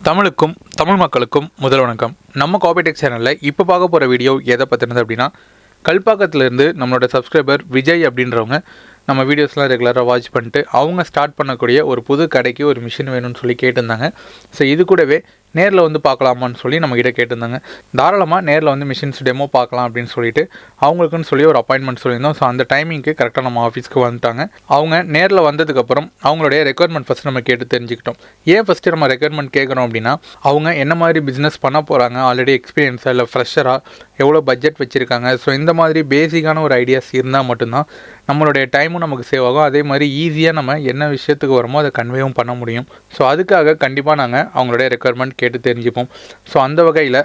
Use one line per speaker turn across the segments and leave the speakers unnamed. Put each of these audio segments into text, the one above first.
தமிழுக்கும் தமிழ் மக்களுக்கும் முதல் வணக்கம். நம்ம காபிடெக் சேனலில் இப்போ பார்க்க போகிற வீடியோ எதை பற்றினது அப்படின்னா, கல்பாக்கத்திலேருந்து நம்மளோட சப்ஸ்கிரைபர் விஜய் அப்படின்றவங்க நம்ம வீடியோஸ்லாம் ரெகுலராக வாட்ச் பண்ணிட்டு அவங்க ஸ்டார்ட் பண்ணக்கூடிய ஒரு புது கடைக்கு ஒரு மிஷின் வேணும்னு சொல்லி கேட்டிருந்தாங்க. ஸோ இது கூடவே நேரில் வந்து பார்க்கலாமான்னு சொல்லி நம்மக்கிட்ட கேட்டிருந்தாங்க. தாராளமாக நேரில் வந்து மிஷின்ஸ் டெமோ பார்க்கலாம் அப்படின்னு சொல்லிட்டு அவங்களுக்குன்னு சொல்லி ஒரு அப்பாயின்மெண்ட் சொல்லியிருந்தோம். ஸோ அந்த டைமிங்க்கு கரெக்டாக நம்ம ஆஃபீஸ்க்கு வந்துட்டாங்க. அவங்க நேரில் வந்ததுக்கப்புறம் அவங்களுடைய ரெக்குயர்மெண்ட் ஃபஸ்ட்டு நம்ம கேட்டு தெரிஞ்சுக்கிட்டோம். ஏன் ஃபஸ்ட்டு நம்ம ரெக்குயர்மெண்ட் கேட்குறோம் அப்படின்னா, அவங்க என்ன மாதிரி பிஸ்னஸ் பண்ண போகிறாங்க, ஆல்ரெடி எக்ஸ்பீரியன்ஸாக இல்லை ஃப்ரெஷராக, எவ்வளோ பட்ஜெட் வச்சுருக்காங்க. ஸோ இந்த மாதிரி பேசிக்கான ஒரு ஐடியாஸ் இருந்தால் மட்டும்தான் நம்மளுடைய டைமும் நமக்கு சேவ் ஆகும். அதே மாதிரி ஈஸியாக நம்ம என்ன விஷயத்துக்கு வரமோ அதை கன்வேவும் பண்ண முடியும். ஸோ அதுக்காக கண்டிப்பாக நாங்கள் அவங்களுடைய ரெக்குயர்மெண்ட் கேட்டு தெரிஞ்சுப்போம். ஸோ அந்த வகையில்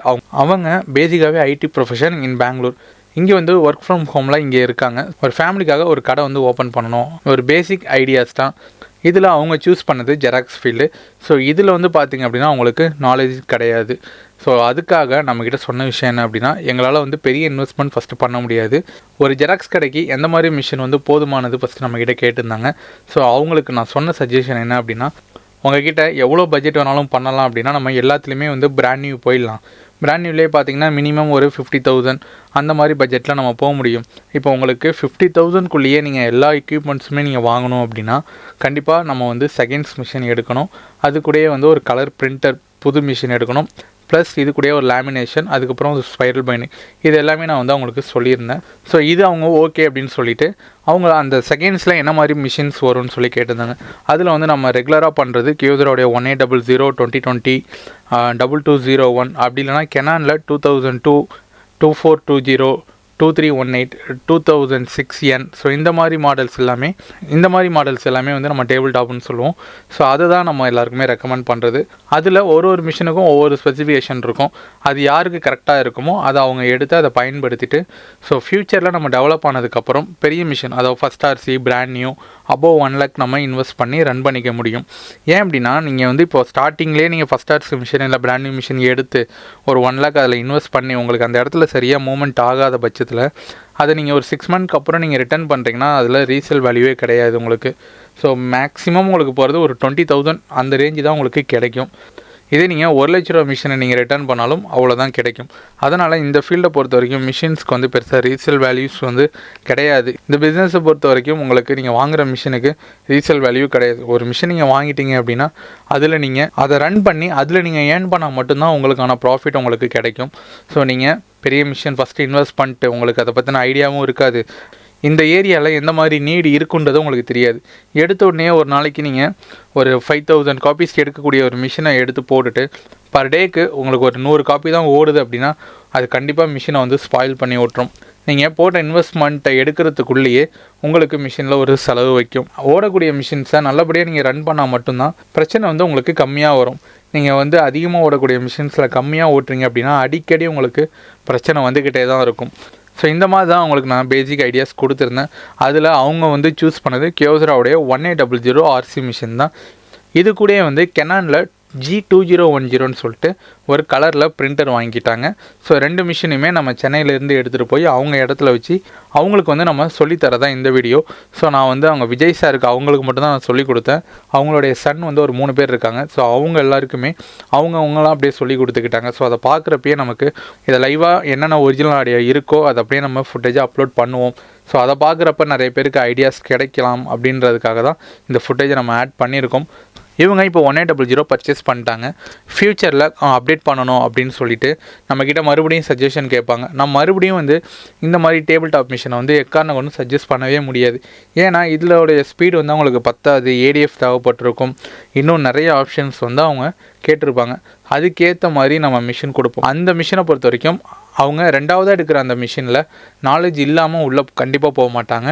அவங்க பேசிக்காகவே ஐடி ப்ரொஃபஷன் இன் பெங்களூர். இங்கே வந்து ஒர்க் ஃப்ரம் ஹோமில் இங்கே இருக்காங்க. ஒரு ஃபேமிலிக்காக ஒரு கடை வந்து ஓப்பன் பண்ணணும், ஒரு பேசிக் ஐடியாஸ் தான். இதில் அவங்க சூஸ் பண்ணது ஜெராக்ஸ் ஃபீல்டு. ஸோ இதில் வந்து பார்த்திங்க அப்படின்னா அவங்களுக்கு நாலேஜ் கிடையாது. ஸோ அதுக்காக நம்மக்கிட்ட சொன்ன விஷயம் என்ன அப்படின்னா, எங்களால் வந்து பெரிய இன்வெஸ்ட்மெண்ட் ஃபஸ்ட்டு பண்ண முடியாது, ஒரு ஜெராக்ஸ் கடைக்கு எந்த மாதிரி மிஷின் வந்து போதுமானது ஃபஸ்ட்டு நம்மக்கிட்ட கேட்டிருந்தாங்க. ஸோ அவங்களுக்கு நான் சொன்ன சஜஷன் என்ன அப்படின்னா, உங்ககிட்ட எவ்வளோ பட்ஜெட் வேணாலும் பண்ணலாம் அப்படின்னா, நம்ம எல்லாத்துலேயுமே வந்து பிராண்ட் நியூ போயிடலாம். பிராண்ட் நியூலேயே பார்த்திங்கன்னா மினிமம் ஒரு 50,000 அந்த மாதிரி பட்ஜெட்டில் நம்ம போக முடியும். இப்போ உங்களுக்கு 50,000க்குள்ளேயே நீங்கள் எல்லா எக்யூப்மெண்ட்ஸுமே நீங்கள் வாங்கணும் அப்படின்னா கண்டிப்பாக நம்ம வந்து செகண்ட்ஸ் மிஷின் எடுக்கணும். அது கூடயே வந்து ஒரு கலர் பிரிண்டர் புது மிஷின் எடுக்கணும். ப்ளஸ் இது கூட ஒரு லேமினேஷன், அதுக்கப்புறம் ஒரு ஸ்பைரல் பைண்டிங், இது எல்லாமே நான் வந்து அவங்களுக்கு சொல்லியிருந்தேன். ஸோ இது அவங்க ஓகே அப்படின்னு சொல்லிவிட்டு அவங்க அந்த செகண்ட்ஸில் என்ன மாதிரி மிஷின்ஸ் வரும்னு சொல்லி கேட்டிருந்தாங்க. அதில் வந்து நம்ம ரெகுலராக பண்ணுறது கியோசரோடைய 1800 2020 2201, அப்படி இல்லைனா கெனானில் 2002 2420 2318 2006N. ஸோ இந்த மாதிரி மாடல்ஸ் எல்லாமே வந்து நம்ம டேபிள் டாப்னு சொல்லுவோம். ஸோ அதை தான் நம்ம எல்லாருக்குமே ரெக்கமெண்ட் பண்ணுறது. அதில் ஒரு மிஷினுக்கும் ஒவ்வொரு ஸ்பெசிஃபிகேஷன் இருக்கும். அது யாருக்கு கரெக்டாக இருக்குமோ அதை அவங்க எடுத்து அதை பயன்படுத்திட்டு, ஸோ ஃப்யூச்சரில் நம்ம டெவலப் ஆனதுக்கப்புறம் பெரிய மிஷின், அதாவது first RC brand new above 1 lakh நம்ம இன்வெஸ்ட் பண்ணி ரன் பண்ணிக்க முடியும். ஏன் அப்படின்னா, நீங்கள் வந்து இப்போ ஸ்டார்டிங்லேயே நீங்கள் ஃபஸ்ட் ஆர்சி மிஷின் இல்லை பிராண்ட் நியூ மிஷின் எடுத்து ஒரு 1 lakh அதில் இன்வெஸ்ட் பண்ணி உங்களுக்கு அந்த இடத்துல சரியாக மூவ்மெண்ட் ஆகாத பட்சத்தில் அதை நீங்கள் ஒரு 6 monthsக்கு அப்புறம் நீங்கள் ரிட்டர்ன் பண்ணுறீங்கன்னா அதில் ரீசேல் வேல்யூவே கிடையாது உங்களுக்கு. ஸோ மேக்ஸிமம் உங்களுக்கு போகிறது ஒரு 20,000 அந்த ரேஞ்சு தான் உங்களுக்கு கிடைக்கும். இதே நீங்கள் 1 லட்ச ரூபா மிஷினை நீங்கள் ரிட்டர்ன் பண்ணாலும் அவ்வளோதான் கிடைக்கும். அதனால் இந்த ஃபீல்டை பொறுத்த வரைக்கும் மிஷின்ஸ்க்கு வந்து பெருசாக ரீசேல் வேல்யூஸ் வந்து கிடையாது. இந்த பிஸ்னஸை பொறுத்த வரைக்கும் உங்களுக்கு நீங்கள் வாங்குகிற மிஷினுக்கு ரீசேல் வேல்யூ கிடையாது. ஒரு மிஷின் நீங்கள் வாங்கிட்டீங்க அப்படின்னா அதில் நீங்கள் அதை ரன் பண்ணி அதில் நீங்கள் ஏர்ன் பண்ணால் மட்டும்தான் உங்களுக்கான ப்ராஃபிட் உங்களுக்கு கிடைக்கும். ஸோ நீங்கள் பெரிய மிஷின் ஃபஸ்ட்டு இன்வெஸ்ட் பண்ணிட்டு உங்களுக்கு அதை பற்றின ஐடியாவும் இருக்காது, இந்த ஏரியாவில் எந்த மாதிரி நீடு இருக்குன்றது உங்களுக்கு தெரியாது. எடுத்த உடனே ஒரு நாளைக்கு நீங்கள் ஒரு 5,000 காப்பீஸ் எடுக்கக்கூடிய ஒரு மிஷினை எடுத்து போட்டுட்டு பர் டேக்கு உங்களுக்கு ஒரு 100 காப்பி தான் ஓடுது அப்படின்னா அது கண்டிப்பாக மிஷினை வந்து ஸ்பாயில் பண்ணி விட்டுரும். நீங்கள் போட்ட இன்வெஸ்ட்மெண்ட்டை எடுக்கிறதுக்குள்ளேயே உங்களுக்கு மிஷினில் ஒரு செலவு வைக்கும். ஓடக்கூடிய மிஷின்ஸை நல்லபடியாக நீங்கள் ரன் பண்ணால் மட்டும்தான் பிரச்சனை வந்து உங்களுக்கு கம்மியாக வரும். நீங்கள் வந்து அதிகமாக ஓடக்கூடிய மிஷின்ஸில் கம்மியாக ஓட்டுறீங்க அப்படின்னா அடிக்கடி உங்களுக்கு பிரச்சனை வந்துக்கிட்டே தான் இருக்கும். ஸோ இந்த மாதிரி தான் அவங்களுக்கு நான் பேசிக் ஐடியாஸ் கொடுத்துருந்தேன். அதில் அவங்க வந்து சூஸ் பண்ணது கியோசராவுடைய 1800 RC மிஷின் தான். இது கூட வந்து கெனானில் G2010ன்னு சொல்லிட்டு ஒரு கலரில் பிரிண்டர் வாங்கிட்டாங்க. ஸோ 2 மிஷினுமே நம்ம சென்னையிலேருந்து எடுத்துகிட்டு போய் அவங்க இடத்துல வச்சு அவங்களுக்கு வந்து நம்ம சொல்லித்தரதான் இந்த வீடியோ. ஸோ நான் வந்து அவங்க விஜய் சாருக்கு அவங்களுக்கு மட்டும்தான் நான் சொல்லிக் கொடுத்தேன். அவங்களுடைய சன் வந்து ஒரு 3 பேர் இருக்காங்க. ஸோ அவங்க எல்லாருக்குமே அவங்களாம் அப்படியே சொல்லி கொடுத்துக்கிட்டாங்க. ஸோ அதை பார்க்குறப்பயே நமக்கு இதை லைவாக என்னென்ன ஒரிஜினல் ஆடியோ இருக்கோ அதை அப்படியே நம்ம ஃபுட்டேஜாக அப்லோட் பண்ணுவோம். ஸோ அதை பார்க்குறப்ப நிறைய பேருக்கு ஐடியாஸ் கிடைக்கலாம் அப்படின்றதுக்காக தான் இந்த ஃபுட்டேஜை நம்ம ஆட் பண்ணியிருக்கோம். இவங்க இப்போ 1800 பர்ச்சேஸ் பண்ணிட்டாங்க. ஃப்யூச்சரில் அப்டேட் பண்ணணும் அப்படின்னு சொல்லிட்டு நம்மக்கிட்ட மறுபடியும் சஜஷன் கேட்பாங்க. நம்ம மறுபடியும் வந்து இந்த மாதிரி டேபிள் டாப் மிஷினை வந்து எக்காரணம் கொண்டு சஜஸ்ட் பண்ணவே முடியாது. ஏன்னா இதோடைய ஸ்பீடு வந்து அவங்களுக்கு பத்தாது, ஏடிஎஃப் தேவைப்பட்டிருக்கும், இன்னும் நிறைய ஆப்ஷன்ஸ் வந்து அவங்க கேட்டிருப்பாங்க. அதுக்கேற்ற மாதிரி நம்ம மிஷின் கொடுப்போம். அந்த மிஷினை பொறுத்த வரைக்கும் அவங்க 2ஆவதாக எடுக்கிற அந்த மிஷினில் நாலேஜ் இல்லாமல் உள்ளே கண்டிப்பாக போக மாட்டாங்க.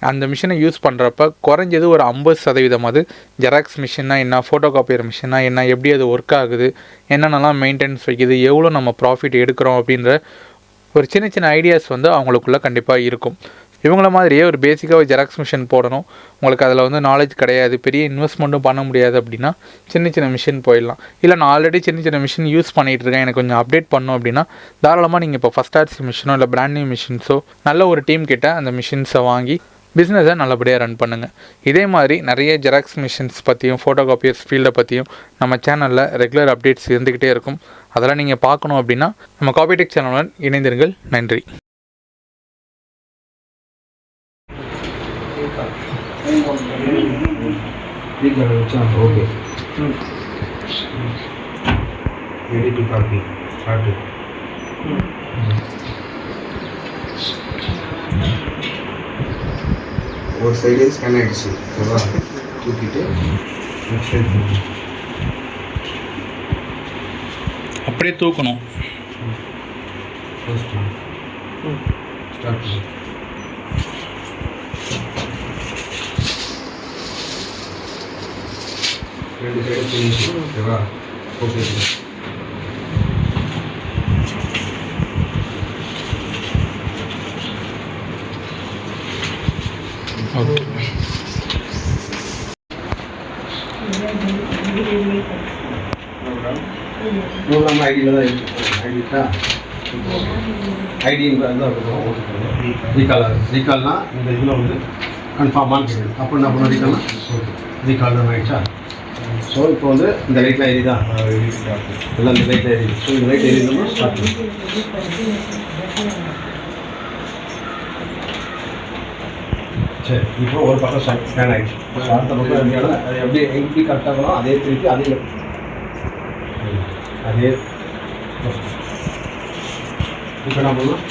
அந்த மிஷினை யூஸ் பண்ணுறப்ப குறைஞ்சது ஒரு 50% ஜெராக்ஸ் மிஷின்னா என்ன, ஃபோட்டோ காப்பியர் மிஷின்னா என்ன, எப்படி அது ஒர்க் ஆகுது, என்னென்னலாம் மெயின்டெனன்ஸ் வைக்குது, எவ்வளோ நம்ம ப்ராஃபிட் எடுக்கிறோம் அப்படின்ற ஒரு சின்ன ஐடியாஸ் வந்து அவங்களுக்குள்ளே கண்டிப்பாக இருக்கும். இவங்கள மாதிரியே ஒரு பேசிக்காக ஜெராக்ஸ் மிஷின் போடணும், உங்களுக்கு அதில் வந்து நாலேஜ் கிடையாது, பெரிய இன்வெஸ்ட்மெண்ட்டும் பண்ண முடியாது அப்படின்னா சின்ன மிஷின் போயிடலாம். இல்லை நான் ஆல்ரெடி சின்ன மிஷின் யூஸ் பண்ணிகிட்ருக்கேன், எனக்கு கொஞ்சம் அப்டேட் பண்ணணும் அப்படின்னா தாராளமாக நீங்கள் இப்போ ஃபஸ்ட் ஆர்சி மிஷினோ இல்லை பிராண்ட் நியூ மிஷின்ஸோ நல்ல ஒரு டீம் கிட்ட அந்த மிஷின்ஸை வாங்கி பிஸ்னஸை நல்லபடியாக ரன் பண்ணுங்கள். இதே மாதிரி நிறைய ஜெராக்ஸ் மிஷின்ஸ் பற்றியும் ஃபோட்டோ காப்பியர்ஸ் ஃபீல்டை பற்றியும் நம்ம சேனலில் ரெகுலர் அப்டேட்ஸ் இருந்துக்கிட்டே இருக்கும். அதெல்லாம் நீங்கள் பார்க்கணும் அப்படின்னா நம்ம காபிடெக் சேனலுடன் இணைந்திருங்கள். நன்றி.
Okay, ready to copy. Start it. ஒரு சைடு ஸ்கேன் ஆகிடுச்சு. ஓகேவா, தூக்கிட்டு நெக்ஸ்ட் சைடு தூக்கி
அப்படியே தூக்கணும்.
ஃபர்ஸ்ட் ஸ்டார்ட் பண்ணு. ரெண்டு சைடு ஃபினிஷ். ஓகேவா, ஓகே.
ஓகே,
நம்ம ஐடியில் தான் ஐடிட்டா ஐடிங்கிறது தான் இருக்கும். ரீகால்னா இந்த இதில் வந்து கன்ஃபார்மான கிடையாது. அப்போ என்ன பண்ண ரீகால்னா ரீகால் தான் ஆகிடுச்சா. ஸோ இப்போ வந்து இந்த லைட்டில் எரியுதா, எல்லாம் இந்த லைட்டில் எரியுது. ஸோ இந்த லைட் எரியுதுன்னா ஸ்டார்ட் பண்ணும். சரி, இப்போ ஒரு பக்கம் ஸ்கேன் ஆகிடுச்சு. அடுத்த பக்கம் இருந்தாலும் அது எப்படி எப்படி கரெக்டாக இருக்கணும், அதே திருப்பி அதே இப்போ என்ன பண்ணணும்,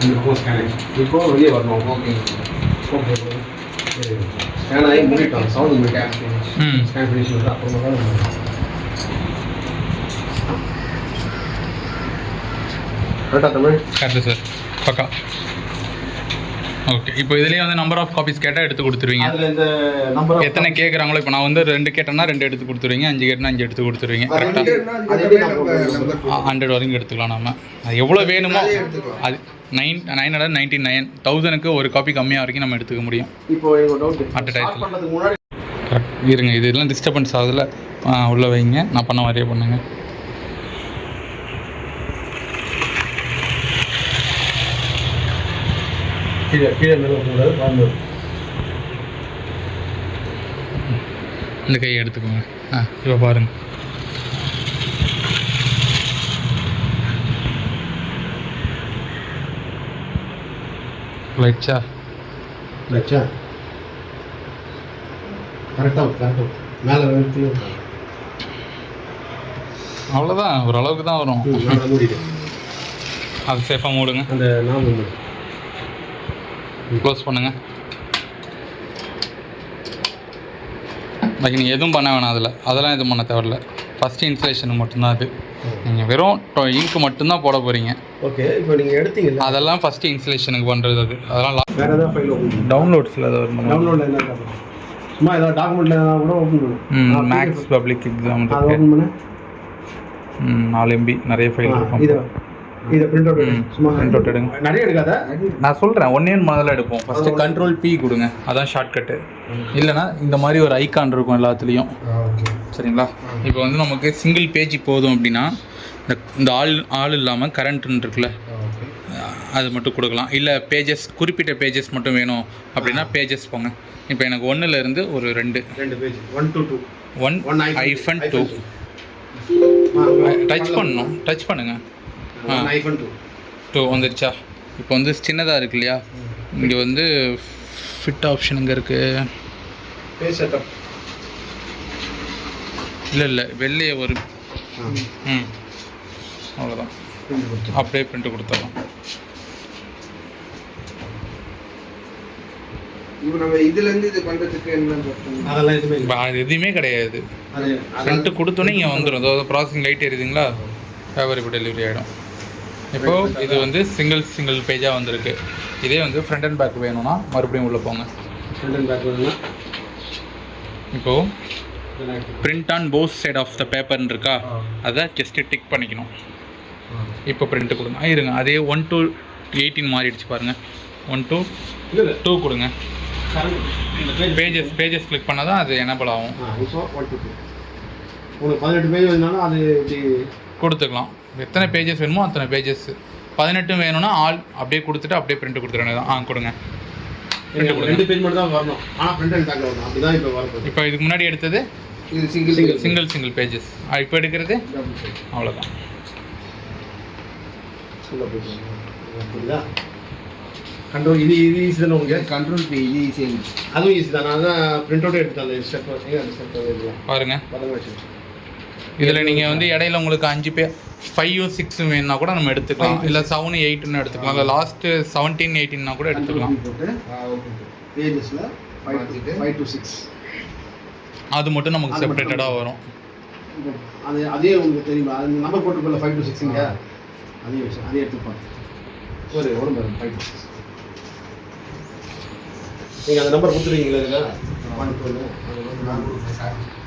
இந்த பக்கம் ஸ்கேன் ஆகிடுச்சு. இப்போ வெளியே வரணும். ஓகே ஓகே, ஸ்கேன் ஆகி முடிட்டோம். சவுண்ட் முடிட்டேன். ஸ்கேன் ஃபினிஷ் வந்து அப்புறமா தான் கரெக்டாக தமிழ்
கரெக்டு சார், பக்கா. ஓகே, இப்போ இதுலேயே வந்து நம்பர் ஆஃப் காப்பீஸ் கேட்டால் எடுத்து கொடுத்துருவீங்க.
அதில் இந்த நம்பர்
எத்தனை கேட்குறாங்களோ, இப்போ நான் வந்து 2 கேட்டேன்னா 2 எடுத்து கொடுத்துருவீங்க, 5 கேட்டேன்னா 5 எடுத்து கொடுத்துருவீங்க. கரெக்டாக 100 வரைக்கும் எடுத்துக்கலாம். நம்ம அது எவ்வளோ வேணுமோ அது 999 1000க்கு ஒரு காப்பி கம்மியாக வரைக்கும் நம்ம எடுத்துக்க முடியும்.
இப்போ டவுட்
அட் டைத்தில் கரெக்ட் இருங்க. இதெல்லாம் டிஸ்டர்பன்ஸ் ஆகுதுல, உள்ளே வைங்க. நான் பண்ண மாதிரியே பண்ணுங்க.
கீழே கீழே மேலே கூடாது.
இந்த கையை எடுத்துக்கோங்க. இப்போ பாருங்க, லைட்ஸா
கரெக்டாக மேலே நிறுத்தி
அவ்வளோதான், ஓரளவுக்கு தான் வரும்.
மூடிட்டு
அது சேஃபாக மூடுங்க.
அந்த நாம
க்ளோஸ் பண்ணுங்கள். பாக்கி நீங்கள் எதுவும் பண்ண வேணாம். அதெல்லாம் எதுவும் பண்ண தேவையில்ல. ஃபஸ்ட்டு இன்ஸ்டலேஷனுக்கு மட்டும்தான் அது. நீங்கள் வெறும் இங்க்கு மட்டும்தான் போட போகிறீங்க.
ஓகே, இப்போ நீங்கள் எடுத்தீங்களா,
அதெல்லாம் ஃபஸ்ட்டு இன்ஸ்டலேஷனுக்கு பண்ணுறது. அது அதெல்லாம்
வேறு ஏதாவது ஃபைல் ஓப்பன்
டவுன்லோட்ஸில் அது வரும்.
டவுன்லோடில் என்ன சும்மா ஏதாவது டாக்குமெண்ட்டில் கூட ஓப்பன் பண்ணும்.
மேக்ஸ் பப்ளிக் எக்ஸாம்
அதை ஓப்பன் பண்ண
4 MB நிறைய ஃபைல் இருக்கும்.
இதை பிரிண்ட் அவுட் சும்மா
பிரிண்ட் அவுட் எடுங்க.
நிறைய எடுக்காத, நான்
சொல்கிறேன். ஒன்றே முதல்ல எடுப்போம். ஃபஸ்ட்டு Ctrl+P கொடுங்க, அதான் ஷார்ட்கட்டு. இல்லைனா இந்த மாதிரி ஒரு ஐக்கான் இருக்கும் எல்லாத்துலேயும். சரிங்களா? இப்போ வந்து நமக்கு சிங்கிள் பேஜ் போதும் அப்படின்னா இந்த ஆள் இல்லாமல் கரண்ட்னு இருக்குல்ல, அது மட்டும் கொடுக்கலாம். இல்லை பேஜஸ், குறிப்பிட்ட பேஜஸ் மட்டும் வேணும் அப்படின்னா பேஜஸ் போங்க. இப்போ எனக்கு 1லேருந்து ஒரு 2
பேஜ் 1 to 2
1-2 டச் பண்ணணும். டச் பண்ணுங்கள். 2 வந்துருச்சா? இப்போ வந்து சின்னதாக இருக்கு இல்லையா, இங்கே வந்து ஃபிட் ஆப்ஷன் இங்கே இருக்குது. இல்லை வெளியே ஒரு அவ்வளோதான். அப்படியே பிரிண்ட் கொடுத்துடலாம்.
இப்போ நம்ம இதுலேருந்து இது பண்ணுறதுக்கு என்ன அதெல்லாம்
அது எதுவுமே கிடையாது. பிரிண்ட் கொடுத்தோன்னே இங்கே வந்துடும். அதாவது ப்ராசஸிங் லைட் எரியுதுங்களா, ஃபேவர் இப்போ டெலிவரி ஆகிடும். இப்போது இது வந்து சிங்கிள் பேஜாக வந்திருக்கு. இதே வந்து ஃப்ரண்ட் அண்ட் பேக் வேணும்னா மறுபடியும் உள்ளே போங்க.
ஃப்ரண்ட் அண்ட் பேக் வேணும்னா
இப்போது print on both side of the பேப்பர்னு இருக்கா, அதை ஜஸ்ட்டு டிக் பண்ணிக்கணும். இப்போ பிரிண்ட்டு கொடுங்க. இருங்க, அதே 1 to 18 மாறிடுச்சு பாருங்கள். 1 to 2 கொடுங்க. பேஜஸ் கிளிக் பண்ணால் தான் அது எனேபிள் ஆகும்.
இப்போ 1 to 2 உங்களுக்கு 18 பேஜ் வேணும்னாலும் அது இப்படி
கொடுத்துக்கலாம். எத்தனை பேஜஸ் வேணுமோ அத்தனை பேஜஸ். 18 வேணும்னா ஆல் அப்படியே கொடுத்துட்டு அப்படியே பிரிண்ட் கொடுத்துருங்க தான். கொடுங்க.
2 பேஜ் மட்டும் தான் வரணும். ஆனால் ஃப்ரண்ட் அண்ட் பேக்கில் வரணும். அப்படி தான் இப்போ வரப்போகுது.
இப்போ இதுக்கு முன்னாடி எடுத்தது
இது
சிங்கிள் பேஜஸ். இப்போ எடுக்கிறது அவ்வளோதான்.
புரியுதா? கண்ட்ரோல் இது ஈஸி தானே உங்களுக்கு?
கண்ட்ரோல் பி இது ஈஸி.
அதுவும் ஈஸி தான். நான் தான் பிரிண்ட் அவுட் எடுத்தேன் அந்த ஸ்டெப். அந்த ஸ்டெப்
பாருங்க.
வச்சு
இதில் நீங்கள் வந்து இடையில உங்களுக்கு 5 பேர் 5 6 வேணுன்னா கூட நம்ம எடுத்துக்கலாம். இல்லை 7 8ன்னு எடுத்துக்கலாம். இல்லை லாஸ்ட்டு 17 18னா கூட எடுத்துக்கலாம்.
போட்டு பேஜஸில் 5 to 6
அது மட்டும் நமக்கு செப்பரேட்டடாக வரும்.
அதே உங்களுக்கு தெரியுமா? அது நம்பர் போட்டுக்கல 5 to 6 இல்லையா? அதே விஷயம் அதே எடுத்துப்பாங்க. ஒரு 5 to 6 நீங்கள் அந்த நம்பர் கொடுத்துருவீங்களா? 1 2 அது